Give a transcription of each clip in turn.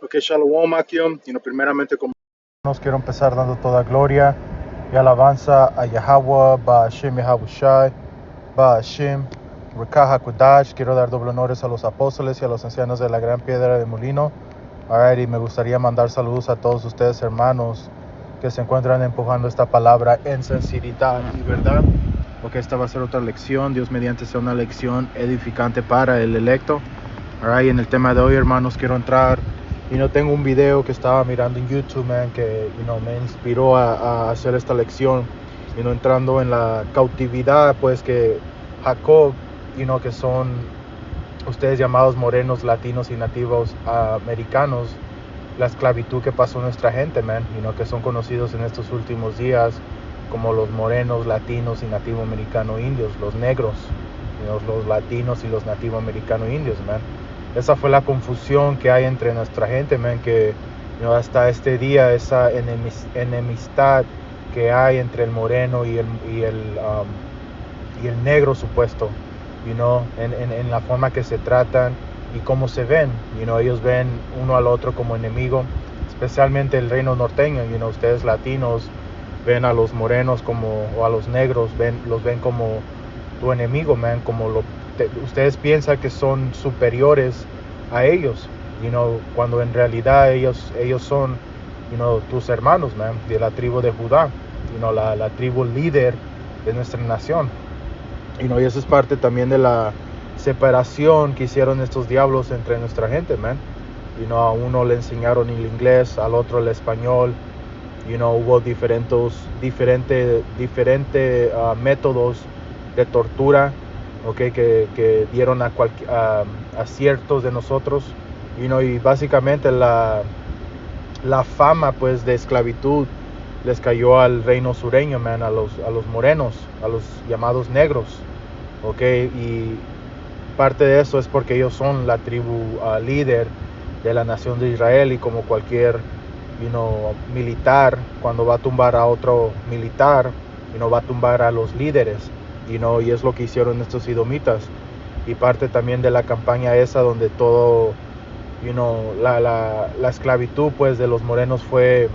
Ok, Shalom, Akim. Primeramente, como nos quiero empezar dando toda gloria y alabanza a Yahweh, Ba'ashem Yahabushai, Ba'ashem, Rekah HaKodash. Quiero dar doble honores a los apóstoles y a los ancianos de la Gran Piedra de Molino. Y me gustaría mandar saludos a todos ustedes, hermanos, que se encuentran empujando esta palabra en sinceridad y verdad. Porque esta va a ser otra lección, Dios mediante sea una lección edificante para el electo. En el tema de hoy, hermanos, quiero entrar. Tengo un video que estaba mirando en YouTube, que me inspiró a hacer esta lección. Entrando en la cautividad, pues, que Jacob, que son ustedes llamados morenos, latinos y nativos americanos, la esclavitud que pasó nuestra gente, que son conocidos en estos últimos días como los morenos, latinos y nativo americano indios, los negros, los latinos y los nativo americano indios, Esa fue la confusión que hay entre nuestra gente, que hasta este día, esa enemistad que hay entre el moreno y el negro supuesto, en la forma que se tratan y cómo se ven. Ellos ven uno al otro como enemigo, especialmente el reino norteño. Ustedes latinos ven a los morenos o a los negros, los ven como tu enemigo, ustedes piensan que son superiores a ellos, cuando en realidad ellos son, tus hermanos, de la tribu de Judá, la tribu líder de nuestra nación. Y eso es parte también de la separación que hicieron estos diablos entre nuestra gente, a uno le enseñaron el inglés, al otro el español. Hubo diferentes métodos de tortura, que dieron a ciertos de nosotros, y básicamente la fama, pues, de esclavitud les cayó al reino sureño, a los morenos, a los llamados negros, y parte de eso es porque ellos son la tribu líder de la nación de Israel, y como cualquier militar, cuando va a tumbar a otro militar, va a tumbar a los líderes, y es lo que hicieron estos edomitas. Y parte también de la campaña esa donde todo, la esclavitud, pues, de los morenos fue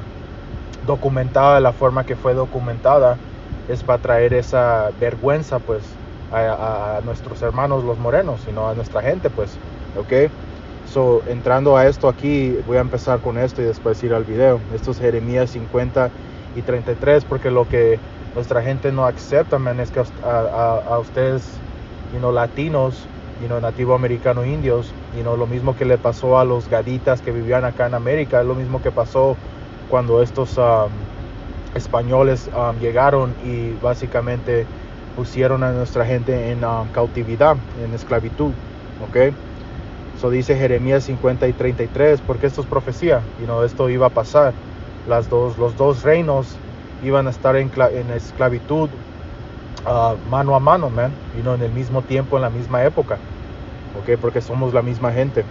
documentada de la forma que fue documentada, es para traer esa vergüenza, pues, a nuestros hermanos los morenos, a nuestra gente, pues, entrando a esto aquí, voy a empezar con esto y después ir al video. Esto es Jeremías 50 y 33, porque lo que nuestra gente no acepta, es que a ustedes, latinos, nativo americano indios, lo mismo que le pasó a los gaditas que vivían acá en América, es lo mismo que pasó cuando estos españoles llegaron y básicamente pusieron a nuestra gente en cautividad, en esclavitud, Eso dice Jeremías 50 y 33, porque esto es profecía, esto iba a pasar. Los dos reinos iban a estar en esclavitud mano a mano, en el mismo tiempo, en la misma época, porque somos la misma gente.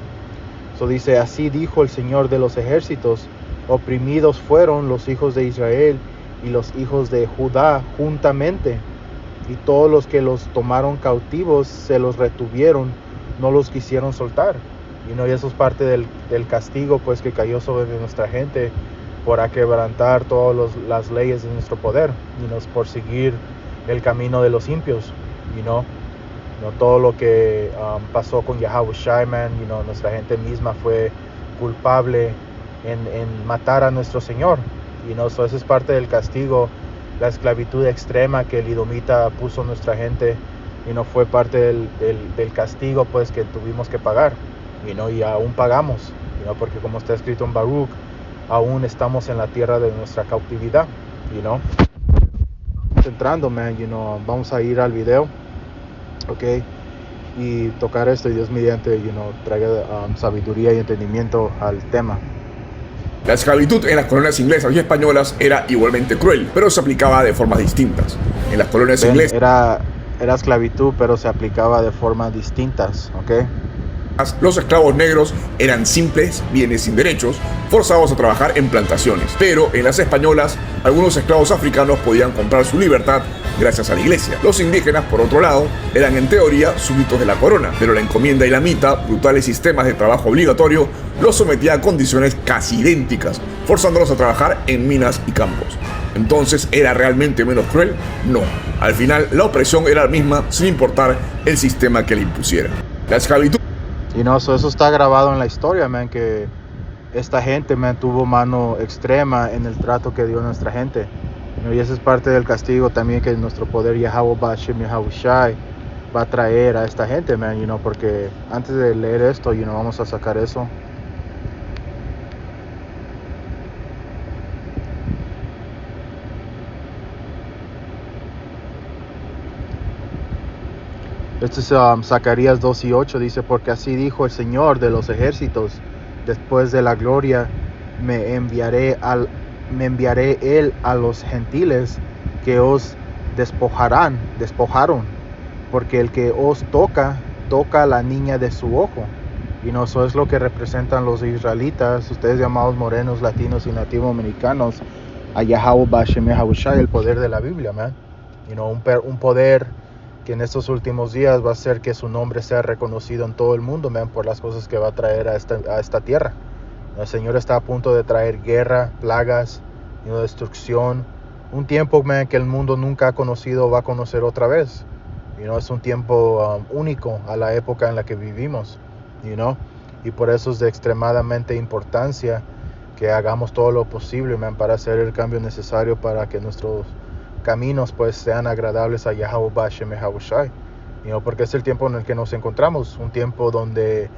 Eso dice: así dijo el Señor de los ejércitos, oprimidos fueron los hijos de Israel y los hijos de Judá juntamente, y todos los que los tomaron cautivos se los retuvieron, no los quisieron soltar. Y eso es parte del castigo, pues, que cayó sobre nuestra gente por quebrantar todas las leyes de nuestro poder, por seguir el camino de los impios. Todo lo que pasó con Yahabushai, nuestra gente misma fue culpable en matar a nuestro Señor. Eso es parte del castigo, la esclavitud extrema que el edomita puso a nuestra gente, fue parte del castigo, pues, que tuvimos que pagar, y aún pagamos, porque como está escrito en Baruch, aún estamos en la tierra de nuestra cautividad, Entrando, vamos a ir al video, y tocar esto, y Dios mediante, traiga sabiduría y entendimiento al tema. La esclavitud en las colonias inglesas y españolas era igualmente cruel, pero se aplicaba de formas distintas. En las colonias inglesas era esclavitud, pero se aplicaba de formas distintas, los esclavos negros eran simples bienes sin derechos, forzados a trabajar en plantaciones. Pero en las españolas, algunos esclavos africanos podían comprar su libertad gracias a la iglesia. Los indígenas, por otro lado, eran en teoría súbditos de la corona, pero la encomienda islamita, brutales sistemas de trabajo obligatorio, los sometía a condiciones casi idénticas, forzándolos a trabajar en minas y campos. Entonces, ¿era realmente menos cruel? No. Al final, la opresión era la misma sin importar el sistema que le impusiera. La esclavitud. Y no, eso está grabado en la historia, man, que esta gente, man, tuvo mano extrema en el trato que dio nuestra gente. Y ese es parte del castigo también que nuestro poder Yahweh Ba'Shem Yahawashi va a traer a esta gente, man, porque antes de leer esto, vamos a sacar eso. Este es Zacarías 2:8, dice, porque así dijo el Señor de los ejércitos, después de la gloria me enviaré él a los gentiles que os despojaron, porque el que os toca a la niña de su ojo. Y no, eso es lo que representan los israelitas, ustedes llamados morenos, latinos y nativoamericanos, a Yahweh Ba'Shem Yahawashi, el poder de la Biblia, man. Un poder que en estos últimos días va a hacer que su nombre sea reconocido en todo el mundo, man, por las cosas que va a traer a esta tierra. El Señor está a punto de traer guerra, plagas, destrucción. Un tiempo, man, que el mundo nunca ha conocido, va a conocer otra vez. Es un tiempo único a la época en la que vivimos. Y por eso es de extremadamente importancia que hagamos todo lo posible, man, para hacer el cambio necesario para que nuestros caminos pues sean agradables a Yahweh Ba'Shem Yahawashi. Porque es el tiempo en el que nos encontramos, un tiempo donde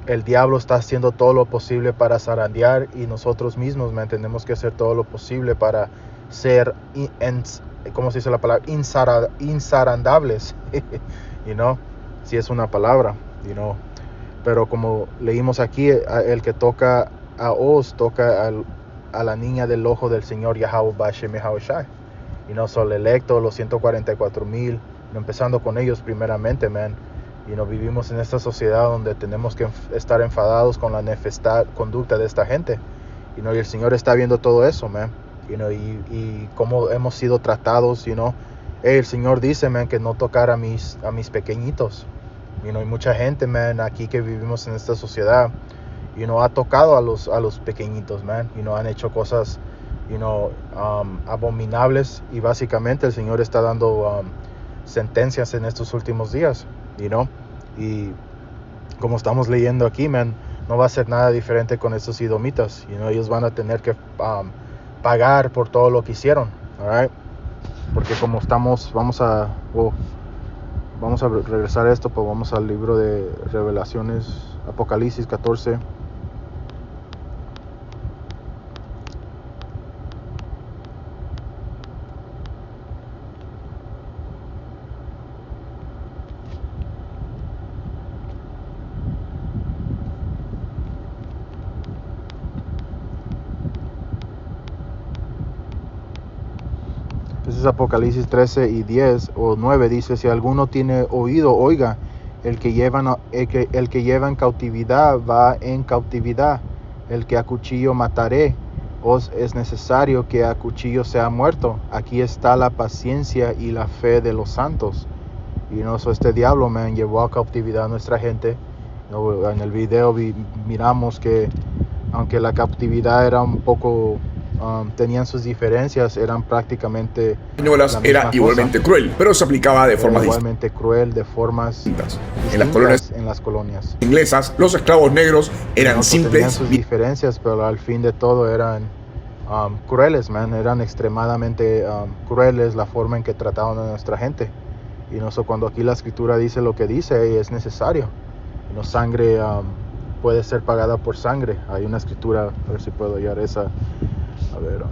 el diablo está haciendo todo lo posible para zarandear y nosotros mismos, man, tenemos que hacer todo lo posible para ser, ¿cómo se dice la palabra? Inzarandables. Si es una palabra, Pero como leímos aquí, el que toca a Oz, toca a la niña del ojo del Señor Yahweh Ba'Shem Yahawashi. Son electos, los 144,000, empezando con ellos primeramente, man. Vivimos en esta sociedad donde tenemos que estar enfadados con la nefasta conducta de esta gente. Y el Señor está viendo todo eso, man. Y cómo hemos sido tratados, el Señor dice, man, que no tocar a mis pequeñitos. Hay mucha gente, man, aquí que vivimos en esta sociedad, ha tocado a los pequeñitos, man. Han hecho cosas, abominables, y básicamente el Señor está dando sentencias en estos últimos días, y como estamos leyendo aquí, man, no va a ser nada diferente con estos edomitas. Ellos van a tener que pagar por todo lo que hicieron, alright? Porque como estamos, vamos a regresar a esto, pues vamos al libro de Revelaciones, Apocalipsis 14. Este es Apocalipsis 13 y 10 o 9, dice, si alguno tiene oído, oiga, el que lleva en cautividad va en cautividad, el que a cuchillo mataré, os es necesario que a cuchillo sea muerto. Aquí está la paciencia y la fe de los santos. Este diablo, man, llevó a cautividad a nuestra gente. En el video miramos que aunque la cautividad era un poco, tenían sus diferencias, eran prácticamente españolas, era igualmente cruel, pero se aplicaba de formas igualmente cruel, de formas distintas. En las colonias inglesas, los esclavos negros eran simples. Tenían sus diferencias, pero al fin de todo eran crueles, man. Eran extremadamente crueles la forma en que trataban a nuestra gente. Cuando aquí la escritura dice lo que dice, es necesario. Sangre puede ser pagada por sangre. Hay una escritura, a ver si puedo hallar esa. A ver.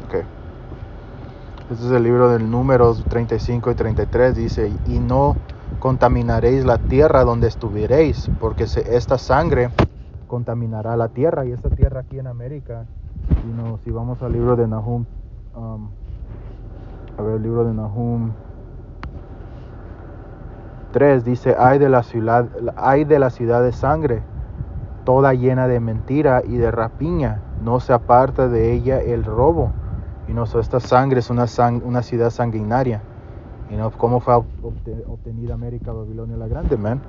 Okay. Este es el libro del Números 35 y 33. Dice, y no contaminaréis la tierra donde estuviereis, porque esta sangre contaminará la tierra. Y esta tierra aquí en América, si vamos al libro de Nahum A ver, el libro de Nahum 3 dice, ay de la ciudad de sangre, toda llena de mentira y de rapiña, no se aparta de ella el robo. So esta sangre es una ciudad sanguinaria. ¿Cómo fue obtenida América, Babilonia la Grande, man?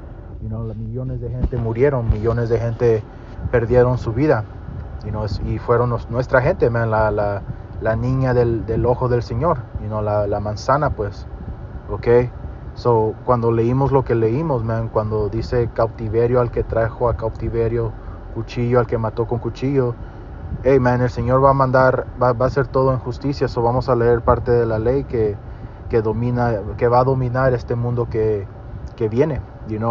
Millones de gente murieron, millones de gente perdieron su vida. Y fueron nuestra gente, man, la niña del ojo del Señor, la manzana, pues, ¿ok? So, cuando leímos lo que leímos, man, cuando dice cautiverio al que trajo a cautiverio, cuchillo al que mató con cuchillo, hey, man, el Señor va a mandar, va a hacer todo en justicia. So vamos a leer parte de la ley que va a dominar este mundo que viene.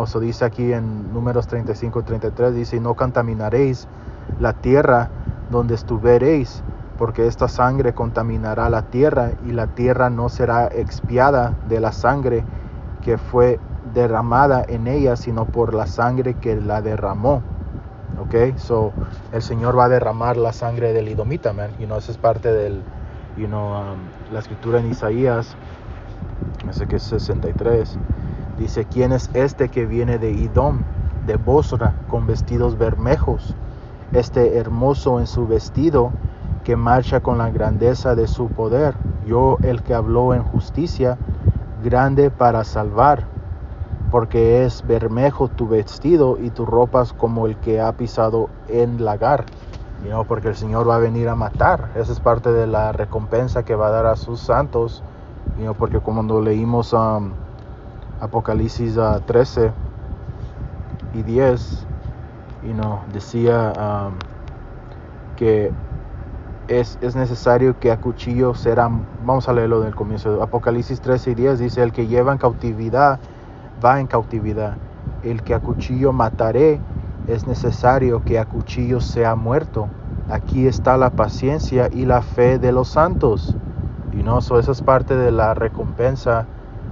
So dice aquí en Números 35-33, dice, no contaminaréis la tierra donde estuveréis, porque esta sangre contaminará la tierra, y la tierra no será expiada de la sangre que fue derramada en ella, sino por la sangre que la derramó. Okay, so el Señor va a derramar la sangre del Edomita, man. Eso es parte del, la escritura en Isaías, no sé qué es 63. Dice, ¿quién es este que viene de Edom, de Bosra, con vestidos bermejos? Este hermoso en su vestido, que marcha con la grandeza de su poder. Yo, el que habló en justicia, grande para salvar. Porque es bermejo tu vestido y tus ropas como el que ha pisado en lagar. Porque el Señor va a venir a matar. Esa es parte de la recompensa que va a dar a sus santos. Porque cuando leímos Apocalipsis 13 y 10, decía que es necesario que a cuchillo serán. Vamos a leerlo del comienzo. Apocalipsis 13 y 10 dice, el que lleva en cautividad va en cautividad. El que a cuchillo mataré, es necesario que a cuchillo sea muerto. Aquí está la paciencia y la fe de los santos. So esa es parte de la recompensa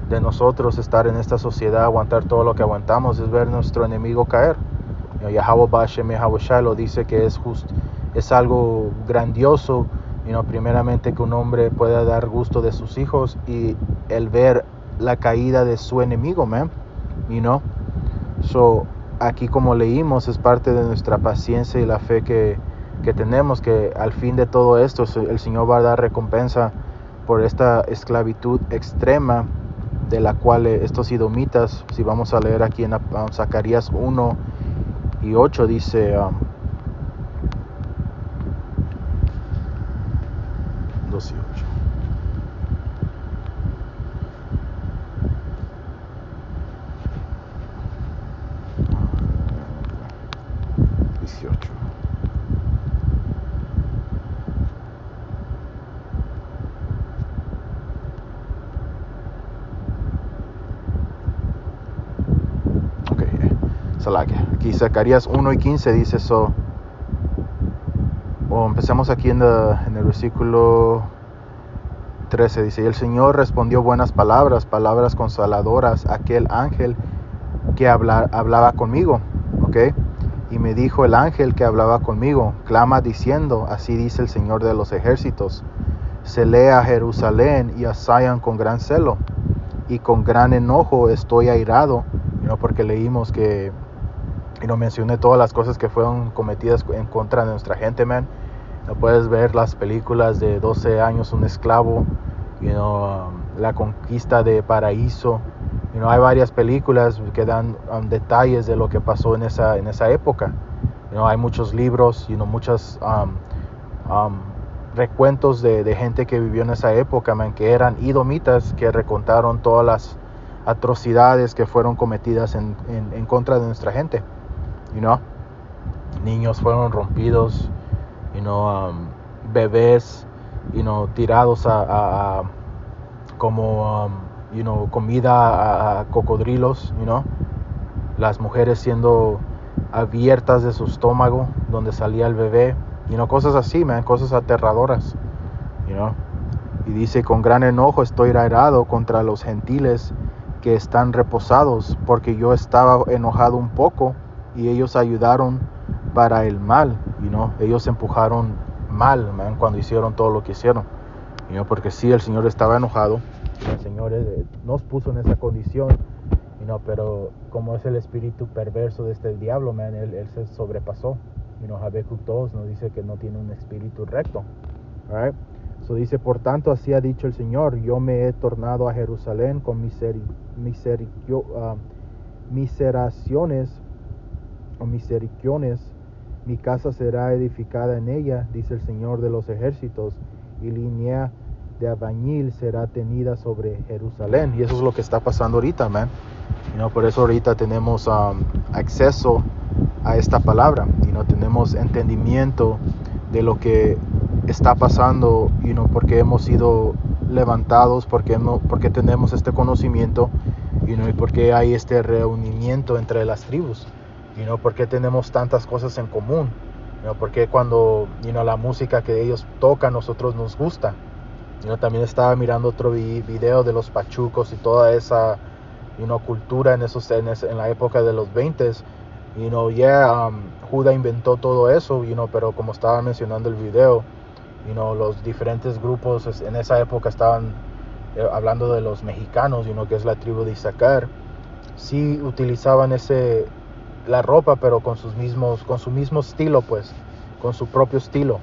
de nosotros, estar en esta sociedad, aguantar todo lo que aguantamos, es ver nuestro enemigo caer. Yahweh Bashem Yahawashi lo dice que es algo grandioso, primeramente que un hombre pueda dar gusto de sus hijos, y el ver la caída de su enemigo, man. So aquí, como leímos, es parte de nuestra paciencia y la fe que tenemos, que al fin de todo esto el Señor va a dar recompensa por esta esclavitud extrema de la cual estos edomitas, si vamos a leer aquí en Zacarías 1 y 8, dice 2 y 8. Aquí Zacarías 1 y 15 dice eso. Empecemos aquí en el versículo 13. Dice, y el Señor respondió buenas palabras consoladoras a aquel ángel que hablaba conmigo. Okay. Y me dijo el ángel que hablaba conmigo, clama diciendo, así dice el Señor de los ejércitos, celé a Jerusalén y a Sion con gran celo, y con gran enojo estoy airado. Porque leímos que mencioné todas las cosas que fueron cometidas en contra de nuestra gente, man. Puedes ver las películas de 12 años un esclavo, la conquista de Paraíso. Hay varias películas que dan detalles de lo que pasó en esa época. Hay muchos libros, muchos recuentos de gente que vivió en esa época, man, que eran edomitas, que recontaron todas las atrocidades que fueron cometidas en contra de nuestra gente. Niños fueron rompidos, bebés, tirados a como comida a cocodrilos, las mujeres siendo abiertas de su estómago donde salía el bebé, cosas así, man, cosas aterradoras, y dice, con gran enojo estoy airado contra los gentiles que están reposados, porque yo estaba enojado un poco y ellos ayudaron para el mal, ellos empujaron mal, man, cuando hicieron todo lo que hicieron. porque sí, el Señor estaba enojado, y el Señor nos puso en esa condición, pero como es el espíritu perverso de este diablo, man, él se sobrepasó. Habacuc 2 nos dice que no tiene un espíritu recto. Right? So dice, por tanto, así ha dicho el Señor, yo me he tornado a Jerusalén con misericordias, mi casa será edificada en ella, dice el Señor de los ejércitos, y línea de albañil será tenida sobre Jerusalén. Y eso es lo que está pasando ahorita, man. Por eso ahorita tenemos acceso a esta palabra, tenemos entendimiento de lo que está pasando, porque hemos sido levantados, porque tenemos este conocimiento, y porque hay este reunimiento entre las tribus, porque tenemos tantas cosas en común, porque cuando la música que ellos tocan nosotros nos gusta. También estaba mirando otro video de los pachucos y toda esa cultura en la época de los 20s. Judá inventó todo eso, pero como estaba mencionando el video, los diferentes grupos en esa época estaban hablando de los mexicanos, que es la tribu de Isaacar. Sí utilizaban la ropa, pero con su mismo estilo, pues, con su propio estilo,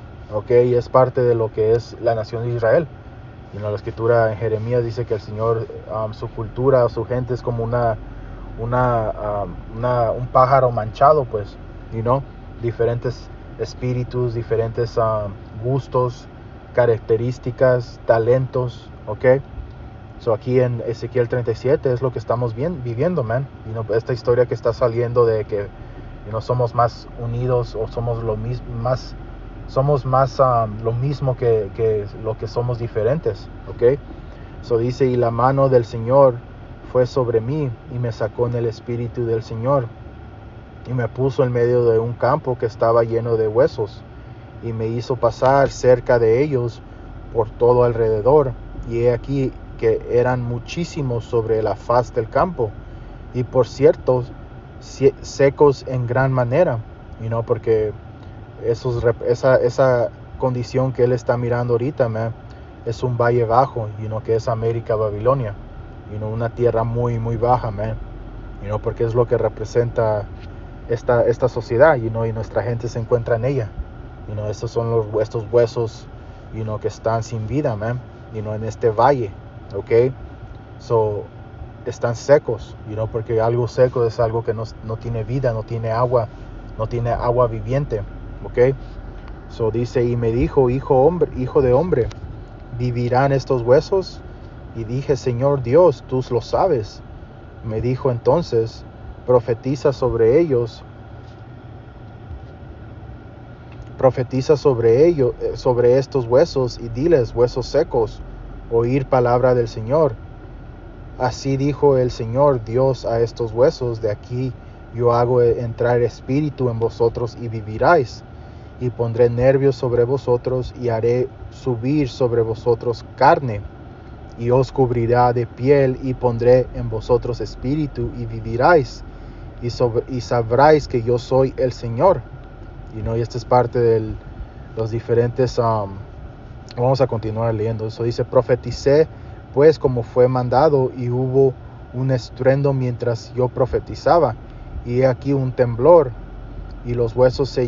y es parte de lo que es la nación de Israel. La escritura en Jeremías dice que el Señor, su cultura, su gente es como un pájaro manchado, pues, diferentes espíritus, diferentes gustos, características, talentos, So aquí en Ezequiel 37 es lo que estamos viviendo, man. Esta historia que está saliendo de que somos más unidos, o somos lo mismo que lo que somos diferentes, So dice, y la mano del Señor fue sobre mí, y me sacó en el espíritu del Señor, y me puso en medio de un campo que estaba lleno de huesos, y me hizo pasar cerca de ellos por todo alrededor, y he aquí que eran muchísimos sobre la faz del campo, y por cierto secos en gran manera, porque esa condición que él está mirando ahorita, man, es un valle bajo, que es América, Babilonia, una tierra muy muy baja, man, porque es lo que representa esta sociedad, y nuestra gente se encuentra en ella. Estos son estos huesos, que están sin vida, man, en este valle, so están secos, porque algo seco es algo que no tiene vida, no tiene agua viviente, so dice, y me dijo, hijo de hombre, ¿vivirán estos huesos? Y dije, Señor Dios, tú lo sabes. Me dijo entonces, profetiza sobre ellos, sobre estos huesos, y diles, huesos secos, oír palabra del Señor. Así dijo el Señor Dios a estos huesos, de aquí yo hago entrar espíritu en vosotros y viviráis, y pondré nervios sobre vosotros, y haré subir sobre vosotros carne, y os cubrirá de piel, y pondré en vosotros espíritu, y viviráis, y sabráis que yo soy el Señor. Y esta es parte de los diferentes, vamos a continuar leyendo. Eso dice, profeticé pues como fue mandado, y hubo un estruendo mientras yo profetizaba, y he aquí un temblor, y los huesos se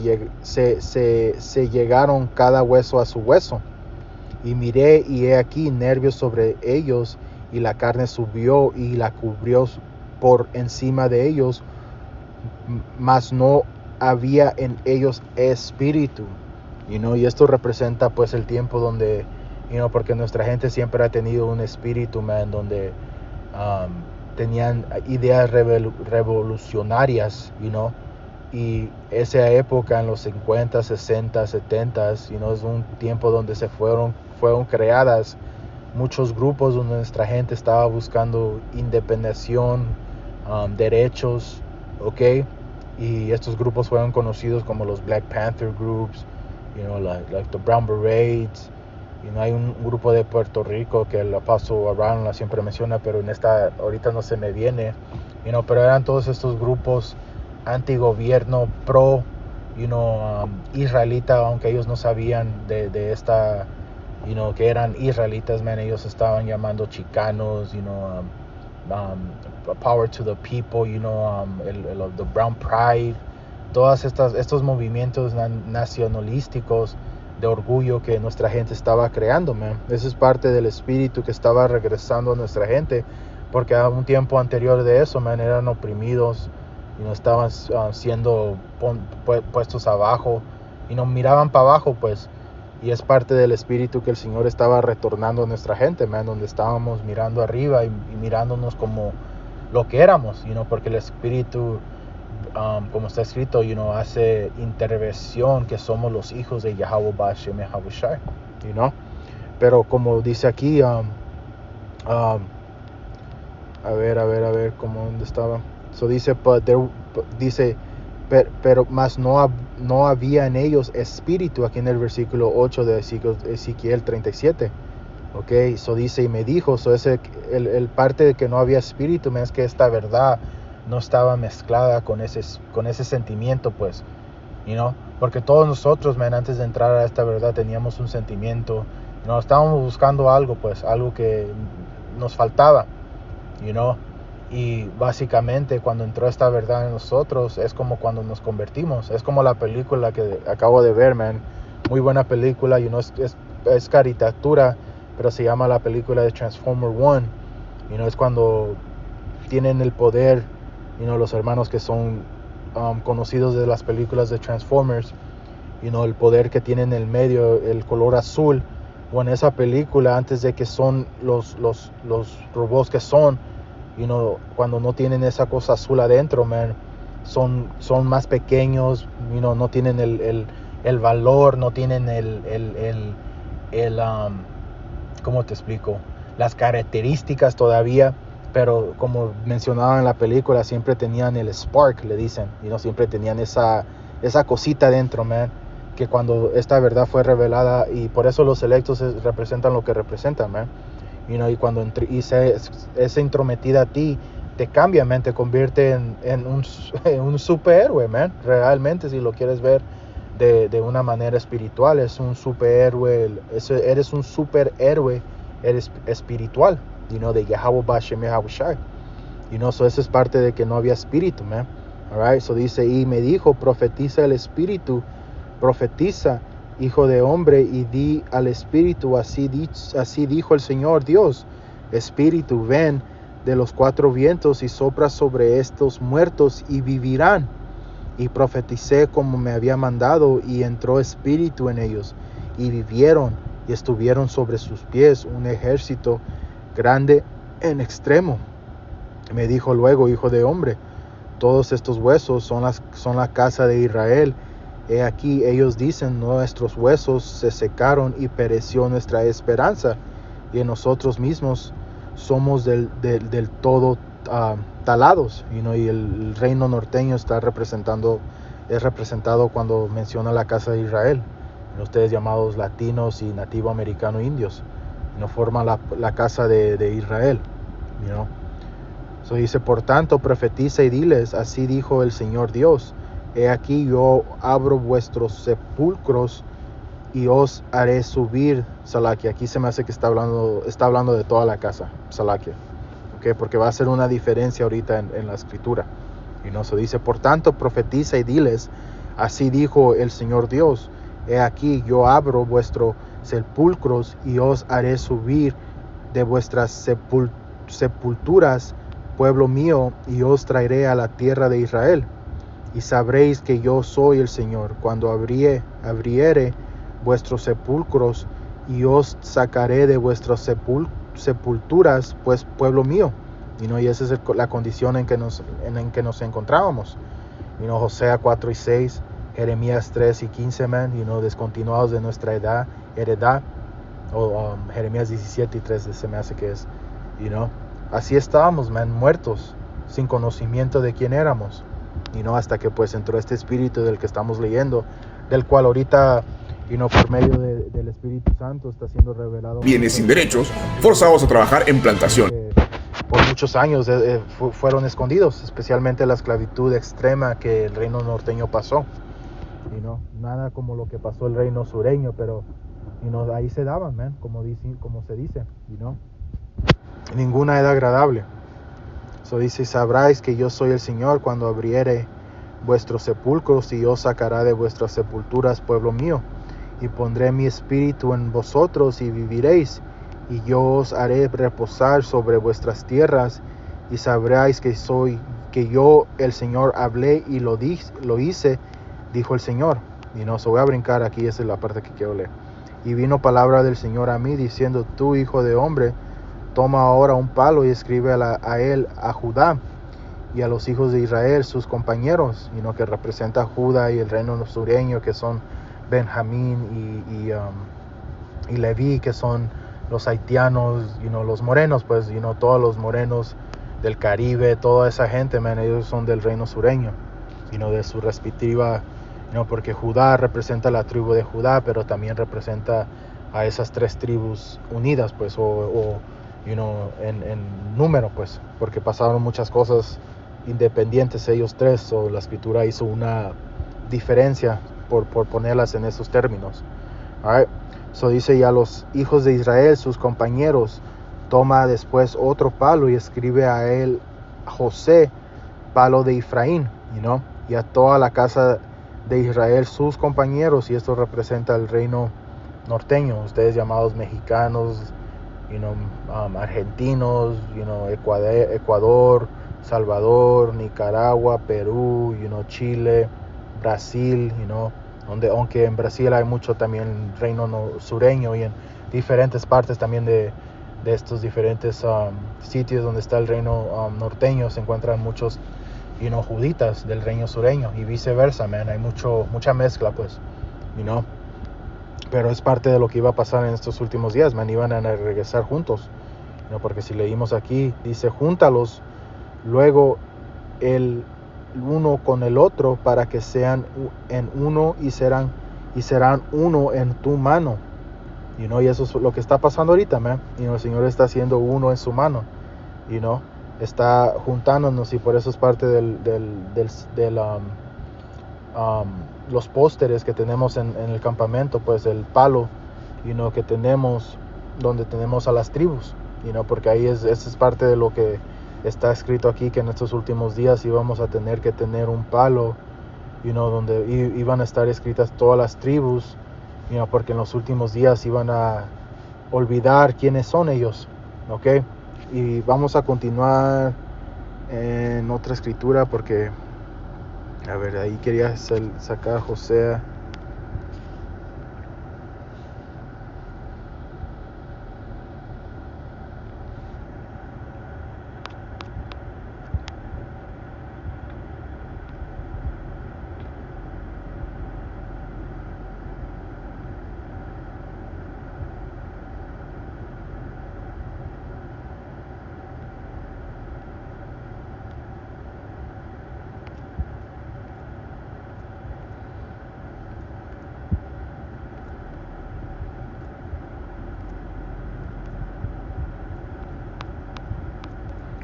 llegaron cada hueso a su hueso, y miré, y he aquí nervios sobre ellos, y la carne subió y la cubrió por encima de ellos, mas no había en ellos espíritu. Y esto representa pues el tiempo donde, porque nuestra gente siempre ha tenido un espíritu, man, donde tenían ideas revolucionarias, y esa época en los 50, 60, 70, es un tiempo donde fueron creadas muchos grupos donde nuestra gente estaba buscando independencia, derechos, y estos grupos fueron conocidos como los Black Panther groups, like the Brown Berets. Hay un grupo de Puerto Rico que el apóstol Abraham la siempre menciona, pero ahorita no se me viene, pero eran todos estos grupos antigobierno, pro, israelita, aunque ellos no sabían de esta que eran israelitas, man, ellos estaban llamando chicanos, power to the people, the brown pride, todas estos movimientos nacionalísticos de orgullo que nuestra gente estaba creando, man. Eso es parte del espíritu que estaba regresando a nuestra gente, porque a un tiempo anterior de eso, man, eran oprimidos, estaban siendo puestos abajo, miraban para abajo, pues. Y es parte del espíritu que el Señor estaba retornando a nuestra gente, man, donde estábamos mirando arriba y mirándonos como lo que éramos, porque el espíritu, como está escrito, hace intervención que somos los hijos de Yahweh Bashem Yahavushai, Pero como dice aquí, a ver, ¿cómo dónde estaba? So dice, pero más no había en ellos espíritu, aquí en el versículo 8 de Ezequiel 37. Ok, so dice, y me dijo, el parte de que no había espíritu, es que esta verdad no estaba mezclada con ese sentimiento, pues, porque todos nosotros, antes de entrar a esta verdad teníamos un sentimiento, estábamos buscando algo, pues, algo que nos faltaba, y básicamente cuando entró esta verdad en nosotros es como cuando nos convertimos. Es como la película que acabo de ver, man, muy buena película, es caricatura, pero se llama la película de Transformer One. Es cuando tienen el poder, los hermanos que son conocidos de las películas de Transformers, el poder que tienen en el medio, el color azul, o en esa película, antes de que son los robots que son, cuando no tienen esa cosa azul adentro, man, son más pequeños, no tienen el valor, no tienen ¿cómo te explico? Las características todavía, pero como mencionaba en la película, siempre tenían el spark, le dicen, siempre tenían esa cosita dentro, man, que cuando esta verdad fue revelada, y por eso los electos representan lo que representan, man. Y cuando es intrometida a ti, te cambia, man, te convierte en un superhéroe, man. Realmente, si lo quieres ver de una manera espiritual, es un superhéroe, eres un superhéroe, eres espiritual, de Yahweh Bashem Yahavushai. So eso es parte de que no había espíritu, man. Alright, so dice, y me dijo, profetiza el espíritu, profetiza, hijo de hombre, y di al espíritu, así dijo el Señor Dios, espíritu, ven de los cuatro vientos y sopla sobre estos muertos y vivirán. Y profeticé como me había mandado, y entró espíritu en ellos, y vivieron, y estuvieron sobre sus pies un ejército grande en extremo. Me dijo luego, hijo de hombre, todos estos huesos son la casa de Israel. He aquí, ellos dicen, nuestros huesos se secaron y pereció nuestra esperanza, y nosotros mismos somos del todo talados, y el reino norteño es representado cuando menciona la casa de Israel, ustedes llamados latinos y nativo americano indios, forman la casa de Israel, So dice, por tanto, profetiza y diles, así dijo el Señor Dios, he aquí yo abro vuestros sepulcros y os haré subir, Salakia. Aquí se me hace que está hablando de toda la casa, Salakia. Okay, porque va a ser una diferencia ahorita en la escritura. Se dice, por tanto, profetiza y diles, así dijo el Señor Dios, he aquí yo abro vuestros sepulcros y os haré subir de vuestras sepulturas, pueblo mío, y os traeré a la tierra de Israel. Y sabréis que yo soy el Señor, cuando abriere vuestros sepulcros, y os sacaré de vuestras sepulturas, pues pueblo mío. Y esa es la condición en que nos encontrábamos. Josea 4 y 6, Jeremías 3 y 15, man, descontinuados de nuestra heredad, o Jeremías 17 y 3 se me hace que es, así estábamos, man, muertos, sin conocimiento de quién éramos. Hasta que pues entró este espíritu del que estamos leyendo, del cual ahorita, por medio del Espíritu Santo está siendo revelado. Bienes sin derechos, forzados a trabajar en plantación. Por muchos años fueron escondidos, especialmente la esclavitud extrema que el reino norteño pasó. Nada como lo que pasó el reino sureño, pero Ahí se daban, man, como se dice, ninguna era agradable. Dice, sabráis que yo soy el Señor cuando abriere vuestros sepulcros, y os sacará de vuestras sepulturas, pueblo mío, y pondré mi espíritu en vosotros y viviréis, y yo os haré reposar sobre vuestras tierras, y sabréis que yo el Señor hablé y lo hice, dijo el Señor. Voy a brincar aquí, esa es la parte que quiero leer. Y vino palabra del Señor a mí, diciendo, tú, hijo de hombre, toma ahora un palo y escribe a Judá y a los hijos de Israel, sus compañeros, que representa a Judá y el reino sureño, que son Benjamín y Leví, que son los haitianos, los morenos, pues, todos los morenos del Caribe, toda esa gente, man, ellos son del reino sureño, de su respectiva, porque Judá representa la tribu de Judá, pero también representa a esas tres tribus unidas, pues, en número, pues, porque pasaron muchas cosas independientes ellos tres, la escritura hizo una diferencia por ponerlas en esos términos. All right. Dice, y a los hijos de Israel, sus compañeros, toma después otro palo y escribe a él José, palo de Efraín, y a toda la casa de Israel, sus compañeros, y esto representa el reino norteño, ustedes llamados mexicanos, argentinos, Ecuador, Salvador, Nicaragua, Perú, Chile, Brasil, aunque en Brasil hay mucho también reino sureño, y en diferentes partes también de estos diferentes sitios donde está el reino norteño se encuentran muchos juditas del reino sureño, y viceversa, man. Hay mucha mezcla, pues, pero es parte de lo que iba a pasar en estos últimos días, man. Iban a regresar juntos, porque si leímos aquí, dice, júntalos luego el uno con el otro, para que sean en uno y serán uno en tu mano, y eso es lo que está pasando ahorita, man. El Señor está haciendo uno en su mano, está juntándonos, y por eso es parte los pósteres que tenemos en el campamento, pues el palo, que tenemos, donde tenemos a las tribus, porque ahí esa es parte de lo que está escrito aquí, que en estos últimos días íbamos a tener que tener un palo, donde iban a estar escritas todas las tribus, porque en los últimos días iban a olvidar quiénes son ellos, ¿ok? Y vamos a continuar en otra escritura, porque, a ver, ahí quería sacar a José.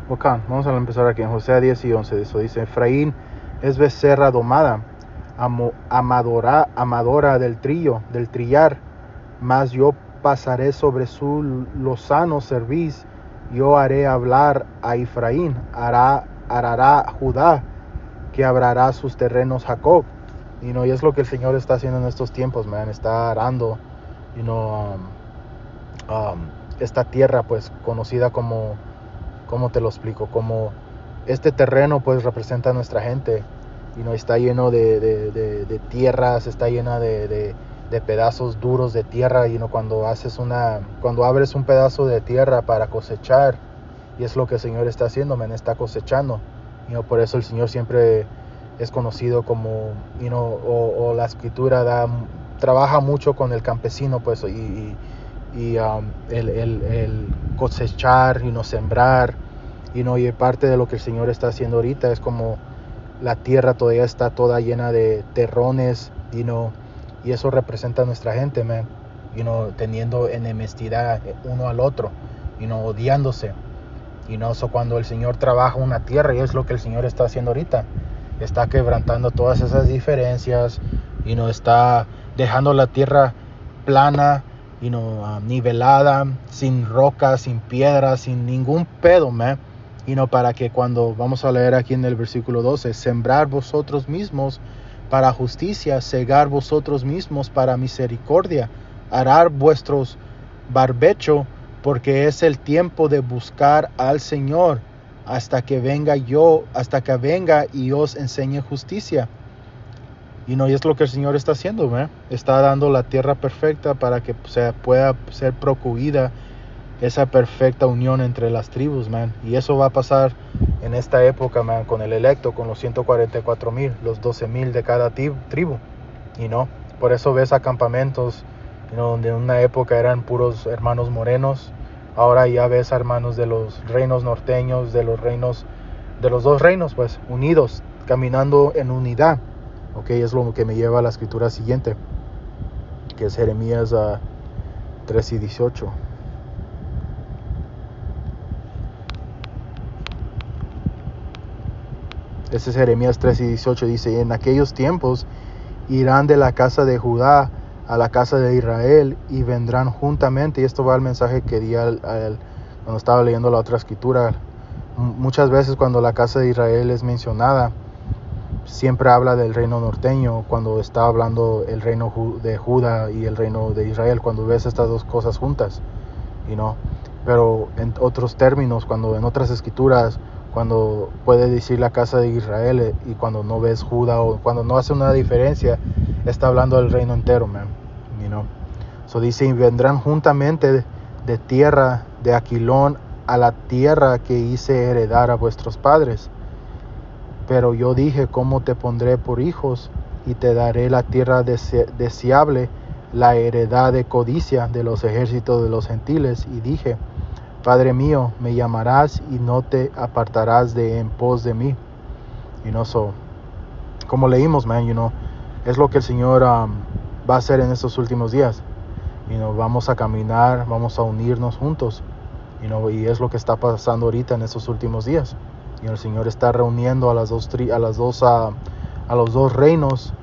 Ok, vamos a empezar aquí en José 10 y 11. Eso dice, Efraín es becerra domada, amadora del trillar, mas yo pasaré sobre su lozano cerviz, yo haré hablar a Efraín, arará Judá, que abrará sus terrenos Jacob. Y es lo que el Señor está haciendo en estos tiempos, man. Está arando, esta tierra, pues, conocida como, ¿cómo te lo explico? Como este terreno, pues, representa a nuestra gente, está lleno de tierras, está llena de pedazos duros de tierra, cuando abres un pedazo de tierra para cosechar, y es lo que el Señor está haciendo, man, está cosechando, por eso el Señor siempre es conocido como, o la escritura trabaja mucho con el campesino, pues, y el cosechar, sembrar, y parte de lo que el Señor está haciendo ahorita es como la tierra todavía está toda llena de terrones, y eso representa a nuestra gente, man, teniendo enemistad uno al otro, odiándose, so cuando el Señor trabaja una tierra, y es lo que el Señor está haciendo ahorita, está quebrantando todas esas diferencias, está dejando la tierra plana, nivelada, sin rocas, sin piedras, sin ningún pedo, man. Para que cuando vamos a leer aquí en el versículo 12, sembrar vosotros mismos para justicia, segar vosotros mismos para misericordia, arar vuestros barbecho, porque es el tiempo de buscar al Señor hasta que venga y os enseñe justicia. Y es lo que el Señor está haciendo, ¿eh? Está dando la tierra perfecta para que pueda ser procurida esa perfecta unión entre las tribus, man. Y eso va a pasar en esta época, man, con el electo, con los 144,000, los 12,000 de cada tribu. Por eso ves acampamentos, donde en una época eran puros hermanos morenos. Ahora ya ves hermanos de los reinos norteños, de los dos reinos, pues, unidos, caminando en unidad. Es lo que me lleva a la escritura siguiente, que es Jeremías 3:18. Ese es Jeremías 3:18, dice: en aquellos tiempos irán de la casa de Judá a la casa de Israel y vendrán juntamente. Y esto va al mensaje que di cuando estaba leyendo la otra escritura. Muchas veces cuando la casa de Israel es mencionada, siempre habla del reino norteño, cuando está hablando el reino de Judá y el reino de Israel, cuando ves estas dos cosas juntas, pero en otros términos, cuando en otras escrituras, cuando puede decir la casa de Israel y cuando no ves Judá, o cuando no hace una diferencia, está hablando del reino entero, man. So dice: y vendrán juntamente de tierra de Aquilón a la tierra que hice heredar a vuestros padres. Pero yo dije: ¿cómo te pondré por hijos? Y te daré la tierra deseable, la heredad de codicia de los ejércitos de los gentiles. Y dije: Padre mío, me llamarás y no te apartarás de en pos de mí. Como leímos, man, es lo que el Señor va a hacer en estos últimos días. Vamos a caminar, vamos a unirnos juntos. Y es lo que está pasando ahorita en estos últimos días. El Señor está reuniendo a los dos reinos,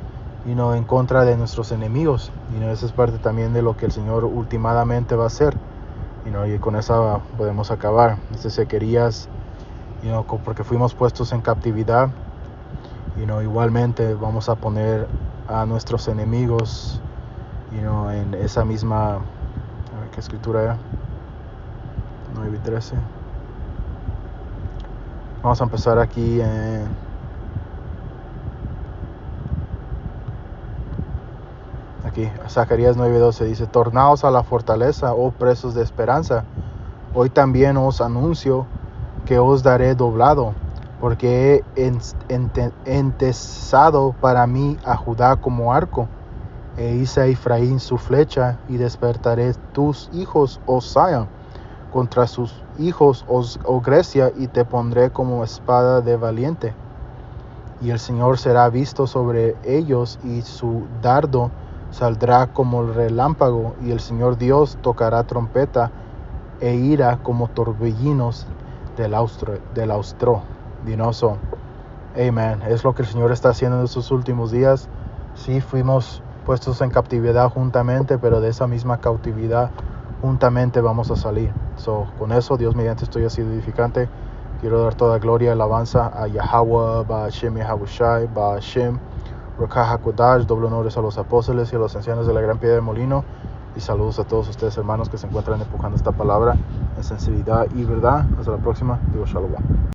en contra de nuestros enemigos. Esa es parte también de lo que el Señor últimamente va a hacer. Y con esa podemos acabar. Ezequías, porque fuimos puestos en captividad. Igualmente vamos a poner a nuestros enemigos, en esa misma, a ver qué escritura era, 9:13. Vamos a empezar aquí en Zacarías 9:12. Dice: tornaos a la fortaleza, oh presos de esperanza. Hoy también os anuncio que os daré doblado, porque he entesado para mí a Judá como arco, e hice a Efraín su flecha, y despertaré tus hijos, oh Sion, contra sus hijos, oh Grecia, y te pondré como espada de valiente. Y el Señor será visto sobre ellos, y su dardo saldrá como el relámpago, y el Señor Dios tocará trompeta e ira como torbellinos del austro. Amen. Es lo que el Señor está haciendo en estos últimos días. Sí, fuimos puestos en cautividad juntamente, pero de esa misma cautividad juntamente vamos a salir. Con eso, Dios mediante, estoy así edificante. Quiero dar toda gloria y alabanza a Yahweh, Ba'ashem Yahabushai, Ba'ashem Ruach HaKodesh. Doble honores a los apóstoles y a los ancianos de la gran piedra de molino. Y saludos a todos ustedes, hermanos, que se encuentran empujando esta palabra en sinceridad y verdad. Hasta la próxima. Dios shalom.